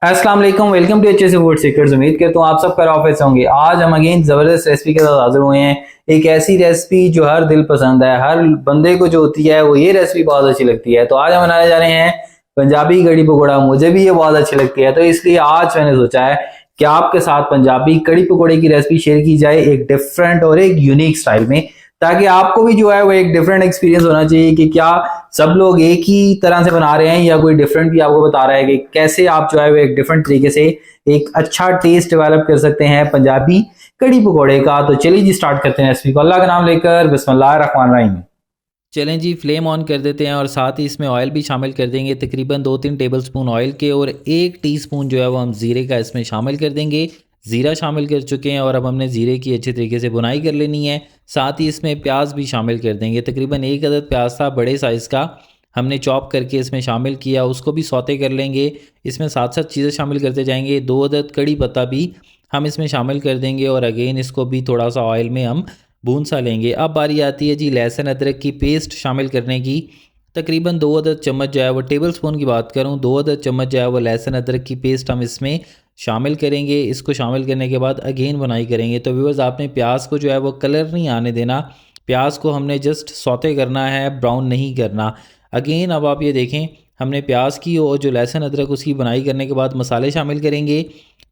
अस्सलाम वालेकुम, welcome to HSC food secrets. उम्मीद करता हूँ आप सब खैर ऑफिस होंगे। आज हम अगेन जबरदस्त रेसिपी के साथ हाजिर हुए हैं। एक ऐसी रेसिपी जो हर दिल पसंद है, हर बंदे को जो होती है वो ये रेसिपी बहुत अच्छी लगती है। तो आज हम बनाने जा रहे हैं पंजाबी कड़ी पकौड़ा। मुझे भी ये बहुत अच्छी लगती है, तो इसलिए आज मैंने सोचा है कि आपके साथ पंजाबी कड़ी पकौड़े की रेसिपी शेयर की जाए, एक डिफरेंट और एक यूनिक स्टाइल में, ताकि आपको भी जो है वो एक डिफरेंट एक्सपीरियंस होना चाहिए कि क्या सब लोग एक ही तरह से बना रहे हैं या कोई डिफरेंट भी आपको बता रहा है कि कैसे आप जो है वो एक डिफरेंट तरीके से एक अच्छा टेस्ट डेवलप कर सकते हैं पंजाबी कड़ी पकौड़े का। तो चलिए जी स्टार्ट करते हैं रेसिपी को अल्लाह का नाम लेकर, बिस्मिल्लाह रहमान रहीम। चलें जी, फ्लेम ऑन कर देते हैं और साथ ही इसमें ऑयल भी शामिल कर देंगे। तकरीबन 2-3 टेबलस्पून ऑयल के और 1 टीस्पून जो है वो हम ज़ीरे का इसमें शामिल कर देंगे। ज़ीरा शामिल कर चुके हैं और अब हमने ज़ीरे की अच्छे तरीके से भुनाई कर लेनी है। साथ ही इसमें प्याज भी शामिल कर देंगे। तकरीबन 1 अदद प्याज था बड़े साइज़ का, हमने चॉप करके इसमें शामिल किया, उसको भी सौते कर लेंगे। इसमें साथ साथ चीज़ें शामिल करते जाएंगे। 2 अदद कड़ी पत्ता भी हम इसमें शामिल कर देंगे और अगेन इसको भी थोड़ा सा ऑयल में हम भून सा लेंगे। अब बारी आती है जी लहसुन अदरक की पेस्ट शामिल करने की। तकरीबन 2 अदद चम्मच जो है वो, टेबल स्पून की बात करूँ, 2 अदद चम्मच जो है वो लहसुन अदरक की पेस्ट हम इसमें शामिल करेंगे। इसको शामिल करने के बाद अगेन बुनाई करेंगे। तो व्यूअर्स, आपने प्याज को जो है वो कलर नहीं आने देना, प्याज को हमने जस्ट सौते करना है, ब्राउन नहीं करना। अगेन अब आप ये देखें, हमने प्याज की और जो लहसुन अदरक उसकी बुनाई करने के बाद मसाले शामिल करेंगे।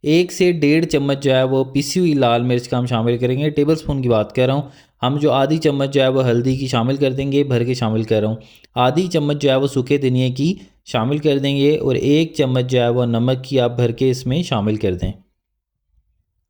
1 से 1.5 चम्मच जो है वो पिसी हुई लाल मिर्च का हम शामिल करेंगे। टेबल स्पून की बात कर रहा हूँ। हम जो आधी चम्मच जो है वो हल्दी की शामिल कर देंगे, भर के शामिल कर रहा हूँ। आधी चम्मच जो है वो सूखे धनिए की शामिल कर देंगे और 1 चम्मच जो है वो नमक की आप भर के इसमें शामिल कर दें।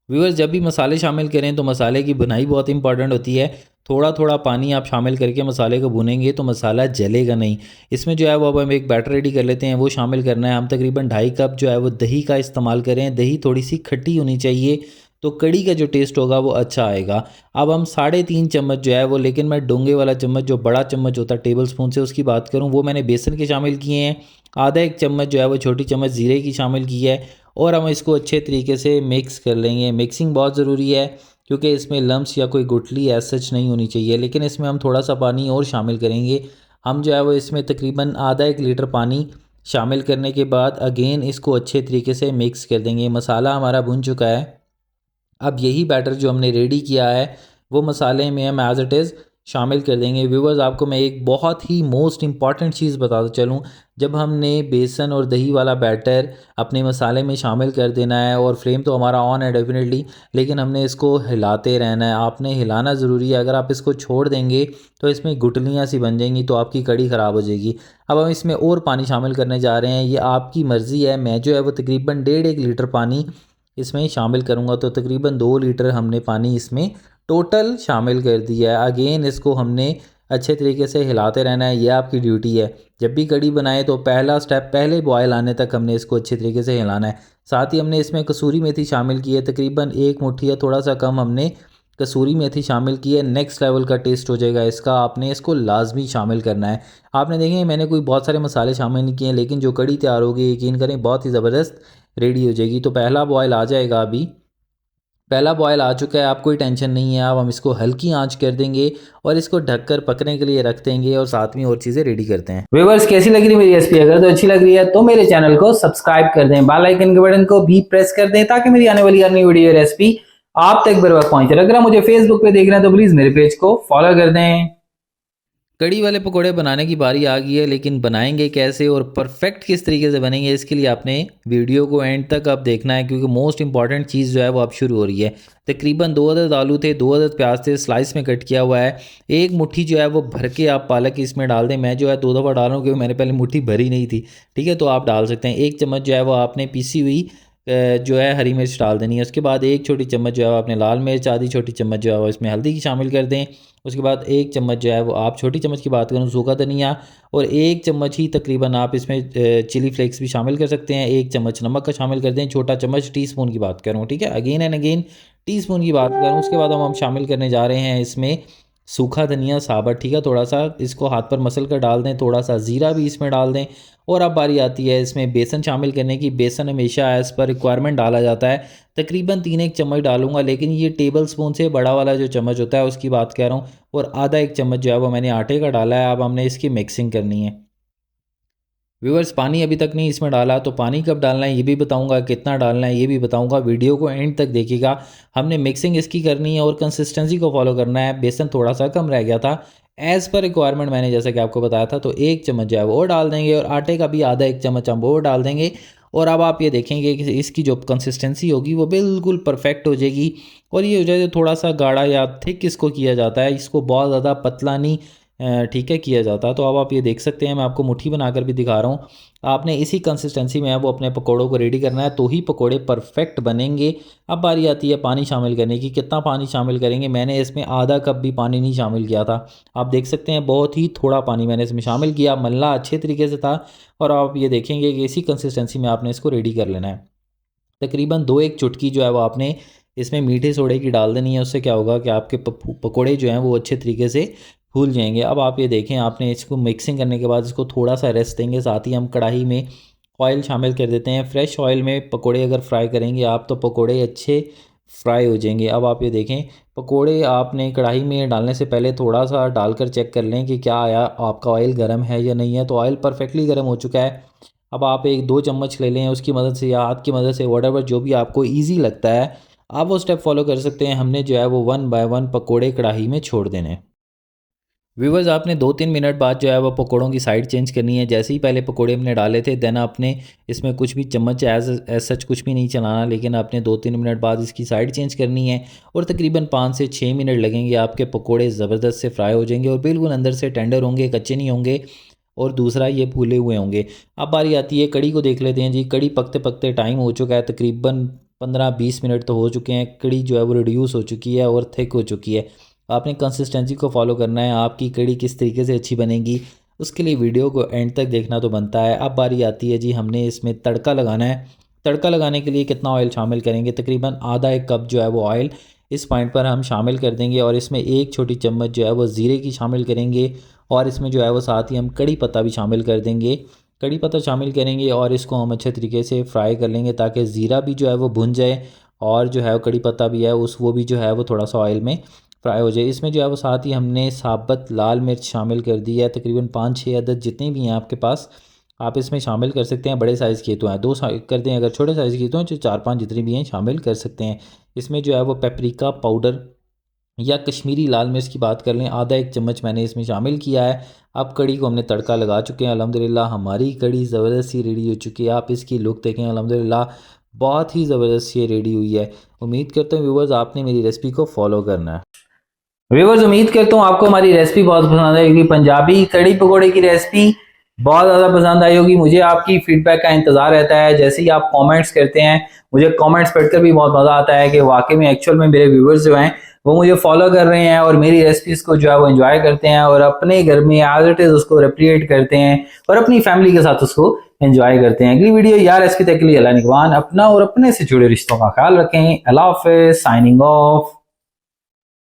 व्यूअर्स, जब भी मसाले शामिल करें तो मसाले की भुनाई बहुत इंपॉर्टेंट होती है। थोड़ा थोड़ा पानी आप शामिल करके मसाले को भुनेंगे तो मसाला जलेगा नहीं। इसमें जो है वो अब हम एक बैटर रेडी कर लेते हैं, वो शामिल करना है। हम तकरीबन 2.5 कप जो है वो दही का इस्तेमाल करें। दही थोड़ी सी खट्टी होनी चाहिए, तो कड़ी का जो टेस्ट होगा वो अच्छा आएगा। अब हम 3.5 चम्मच जो है वो, लेकिन मैं डोंगे वाला चम्मच, जो बड़ा चम्मच होता है टेबल स्पून से, उसकी बात करूँ, वो मैंने बेसन के शामिल किए हैं। आधा 1 चम्मच जो है वो छोटी चम्मच ज़ीरे की शामिल की है और हम इसको अच्छे तरीके से मिक्स कर लेंगे। मिक्सिंग बहुत ज़रूरी है क्योंकि इसमें लम्स या कोई गुठली एज सच नहीं होनी चाहिए, लेकिन इसमें हम थोड़ा सा पानी और शामिल करेंगे। हम जो है वो इसमें तकरीबन आधा 1 लीटर पानी शामिल करने के बाद अगेन इसको अच्छे तरीके से मिक्स कर देंगे। मसाला हमारा भुन चुका है। अब यही बैटर जो हमने रेडी किया है वो मसाले में हम एज इट इज़ शामिल कर देंगे। व्यूवर्स, आपको मैं एक बहुत ही मोस्ट इम्पॉर्टेंट चीज़ बताता चलूँ। जब हमने बेसन और दही वाला बैटर अपने मसाले में शामिल कर देना है, और फ्लेम तो हमारा ऑन है डेफिनेटली, लेकिन हमने इसको हिलाते रहना है। आपने हिलाना ज़रूरी है। अगर आप इसको छोड़ देंगे तो इसमें गुठलियाँ सी बन जाएंगी, तो आपकी कड़ी ख़राब हो जाएगी। अब हम इसमें और पानी शामिल करने जा रहे हैं, ये आपकी मर्ज़ी है। मैं जो है वो तकरीबन 1.5 लीटर पानी इसमें शामिल करूँगा, तो तकरीबन 2 लीटर हमने पानी इसमें टोटल शामिल कर दिया है। अगेन इसको हमने अच्छे तरीके से हिलाते रहना है, यह आपकी ड्यूटी है। जब भी कड़ी बनाए तो पहला स्टेप, पहले बॉयल आने तक हमने इसको अच्छे तरीके से हिलाना है। साथ ही हमने इसमें कसूरी मेथी शामिल की है, तकरीबन 1 मुट्ठी या थोड़ा सा कम हमने कसूरी मेथी शामिल की है। नेक्स्ट लेवल का टेस्ट हो जाएगा इसका, आपने इसको लाजमी शामिल करना है। आपने देखें, मैंने कोई बहुत सारे मसाले शामिल नहीं किए हैं, लेकिन जो कड़ी तैयार होगी यकीन करें बहुत ही ज़बरदस्त रेडी हो जाएगी। तो पहला बॉयल आ जाएगा, अभी पहला बॉयल आ चुका है, आप कोई टेंशन नहीं है। अब हम इसको हल्की आंच कर देंगे और इसको ढककर पकने के लिए रख देंगे और साथ में और चीज़ें रेडी करते हैं। व्यूवर्स, कैसी लग रही है मेरी रेसिपी? अगर तो अच्छी लग रही है तो मेरे चैनल को सब्सक्राइब कर दें, बेल आइकन के बटन को भी प्रेस कर दें, ताकि मेरी आने वाली हर नई वीडियो रेसिपी आप तक बर वक्त पहुंचे। अगर आप मुझे फेसबुक पे देख रहे हैं तो प्लीज मेरे पेज को फॉलो कर दें। कड़ी वाले पकोड़े बनाने की बारी आ गई है, लेकिन बनाएंगे कैसे और परफेक्ट किस तरीके से बनेंगे, इसके लिए आपने वीडियो को एंड तक अब देखना है, क्योंकि मोस्ट इंपॉर्टेंट चीज़ जो है वो अब शुरू हो रही है। तकरीबन 2 अदद आलू थे, 2 अदद प्याज थे, स्लाइस में कट किया हुआ है। 1 मुट्ठी जो है वो भर के आप पालक इसमें डाल दें। मैं जो है 2 दफ़ा डाल रहा हूँ क्योंकि मैंने पहले मुट्ठी भरी नहीं थी। ठीक है, तो आप डाल सकते हैं। 1 चम्मच जो है वो आपने पीसी हुई जो है हरी मिर्च डाल देनी है। उसके बाद 1 छोटी चम्मच जो है वो आपने लाल मिर्च, आधी छोटी चम्मच जो है वो इसमें हल्दी की शामिल कर दें। उसके बाद 1 चम्मच जो है वो, आप छोटी चम्मच की बात करूँ, सूखा धनिया, और 1 चम्मच ही तकरीबन आप इसमें चिली फ्लेक्स भी शामिल कर सकते हैं। 1 चम्मच नमक का शामिल कर दें, छोटा चम्मच, टीस्पून की बात करूँ, ठीक है, अगेन एंड अगेन टीस्पून की बात करूँ। उसके बाद हम शामिल करने जा रहे हैं इसमें सूखा धनिया साबुत, ठीक है, थोड़ा सा इसको हाथ पर मसल कर डाल दें। थोड़ा सा ज़ीरा भी इसमें डाल दें। और अब बारी आती है इसमें बेसन शामिल करने की। बेसन हमेशा एज़ पर रिक्वायरमेंट डाला जाता है। तकरीबन 3 चम्मच डालूंगा, लेकिन ये टेबल स्पून से बड़ा वाला जो चम्मच होता है उसकी बात कर रहा हूँ। और आधा 1 चम्मच जो है वो मैंने आटे का डाला है। अब हमने इसकी मिक्सिंग करनी है। व्यूअर्स पानी अभी तक नहीं इसमें डाला, तो पानी कब डालना है ये भी बताऊंगा, कितना डालना है ये भी बताऊंगा। वीडियो को एंड तक देखिएगा। हमने मिक्सिंग इसकी करनी है और कंसिस्टेंसी को फॉलो करना है। बेसन थोड़ा सा कम रह गया था एज़ पर रिक्वायरमेंट, मैंने जैसा कि आपको बताया था। तो 1 चम्मच जो है वो डाल देंगे और आटे का भी आधा 1 चम्मच हम वो डाल देंगे। और अब आप ये देखेंगे कि इसकी जो कंसिस्टेंसी होगी वो बिल्कुल परफेक्ट हो जाएगी। और ये हो जाए थोड़ा सा गाढ़ा या थिक इसको किया जाता है, इसको बहुत ज़्यादा पतला नहीं ठीक है किया जाता। तो अब आप ये देख सकते हैं, मैं आपको मुट्ठी बनाकर भी दिखा रहा हूँ। आपने इसी कंसिस्टेंसी में है वो अपने पकोड़ों को रेडी करना है, तो ही पकोड़े परफेक्ट बनेंगे। अब बारी आती है पानी शामिल करने की। कितना पानी शामिल करेंगे? मैंने इसमें आधा कप भी पानी नहीं शामिल किया था। आप देख सकते हैं बहुत ही थोड़ा पानी मैंने इसमें शामिल किया, मल्ला अच्छे तरीके से था। और आप ये देखेंगे कि इसी कंसिस्टेंसी में आपने इसको रेडी कर लेना है। तकरीबन 2-1 चुटकी जो है वो आपने इसमें मीठे सोडे की डाल देनी है। उससे क्या होगा कि आपके पकोड़े जो हैं वो अच्छे तरीके से फूल जाएंगे। अब आप ये देखें, आपने इसको मिक्सिंग करने के बाद इसको थोड़ा सा रेस्ट देंगे। साथ ही हम कढ़ाई में ऑयल शामिल कर देते हैं। फ्रेश ऑयल में पकोड़े अगर फ्राई करेंगे आप तो पकोड़े अच्छे फ्राई हो जाएंगे। अब आप ये देखें, पकोड़े आपने कढ़ाई में डालने से पहले थोड़ा सा डालकर चेक कर लें कि क्या आया आपका ऑयल गर्म है या नहीं है। तो ऑयल परफेक्टली गर्म हो चुका है। अब आप 1-2 चम्मच ले लें उसकी मदद से या हाथ की मदद से, व्हाटएवर जो भी आपको ईजी लगता है आप वो स्टेप फॉलो कर सकते हैं। हमने जो है वो 1 बाय 1 पकोड़े कढ़ाई में छोड़ देने हैं। व्यूवर्स आपने 2-3 मिनट बाद जो है वो पकोड़ों की साइड चेंज करनी है। जैसे ही पहले पकोड़े हमने डाले थे देन आपने इसमें कुछ भी चम्मच एज सच कुछ भी नहीं चलाना, लेकिन आपने 2-3 मिनट बाद इसकी साइड चेंज करनी है। और तकरीबन 5 से 6 मिनट लगेंगे, आपके पकोड़े ज़बरदस्त से फ्राई हो जाएंगे और बिल्कुल अंदर से टेंडर होंगे, कच्चे नहीं होंगे। और दूसरा ये फूले हुए होंगे। अब बारी आती है कड़ी को देख लेते हैं जी। कड़ी पकते पकते टाइम हो चुका है, तकरीबन 15-20 मिनट तो हो चुके हैं। कड़ी जो है वो रिड्यूस हो चुकी है और थिक हो चुकी है। आपने कंसिस्टेंसी को फॉलो करना है। आपकी कड़ी किस तरीके से अच्छी बनेगी उसके लिए वीडियो को एंड तक देखना तो बनता है। अब बारी आती है जी, हमने इसमें तड़का लगाना है। तड़का लगाने के लिए कितना ऑयल शामिल करेंगे? तकरीबन आधा 1 कप जो है वो ऑयल इस पॉइंट पर हम शामिल कर देंगे। और इसमें 1 छोटी चम्मच जो है वो ज़ीरे की शामिल करेंगे। और इसमें जो है वो साथ ही हम कड़ी पत्ता भी शामिल कर देंगे। कड़ी पत्ता शामिल करेंगे और इसको हम अच्छे तरीके से फ्राई कर लेंगे ताकि ज़ीरा भी जो है वो भुन जाए और जो है वो कड़ी पत्ता भी है वो भी जो है वो थोड़ा सा ऑयल में फ्राई हो जाए। इसमें जो है वो साथ ही हमने साबुत लाल मिर्च शामिल कर दी है। तकरीबन 5-6 अदद जितनी भी हैं आपके पास आप इसमें शामिल कर सकते हैं। बड़े साइज़ की तो हैं 2 कर दें, अगर छोटे साइज़ की तो जो 4-5 जितनी भी हैं शामिल कर सकते हैं। इसमें जो है वो पेपरिका पाउडर या कश्मीरी लाल मिर्च की बात कर लें, आधा 1 चम्मच मैंने इसमें शामिल किया है। अब कड़ी को हमने तड़का लगा चुके हैं। अल्हम्दुलिल्लाह हमारी कड़ी ज़बरदस्त सी रेडी हो चुकी है। आप इसकी लुक देखें, अल्हम्दुलिल्लाह बहुत ही ज़बरदस्त सी रेडी हुई है। उम्मीद करता हूँ व्यूवर्स आपने मेरी रेसिपी को फॉलो करना है। व्यूअर्स उम्मीद करता हूँ आपको हमारी रेसिपी बहुत पसंद आएगी। पंजाबी कड़ी पकोड़े की रेसिपी बहुत ज़्यादा पसंद आई होगी। मुझे आपकी फीडबैक का इंतज़ार रहता है। जैसे ही आप कमेंट्स करते हैं मुझे कमेंट्स पढ़कर भी बहुत मज़ा आता है कि वाकई में एक्चुअल में मेरे व्यूअर्स जो हैं वो मुझे फॉलो कर रहे हैं और मेरी रेसिपीज़ को जो है वो एंजॉय करते हैं और अपने घर में एज इट इज़ उसको रेप्लिकेट करते हैं और अपनी फैमिली के साथ उसको एंजॉय करते हैं। अगली वीडियो यार रेसिपी तक के लिए अल्लाह निगहबान। अपना और अपने से जुड़े रिश्तों का ख्याल रखें। अल्लाह हाफ़िज़, साइनिंग ऑफ।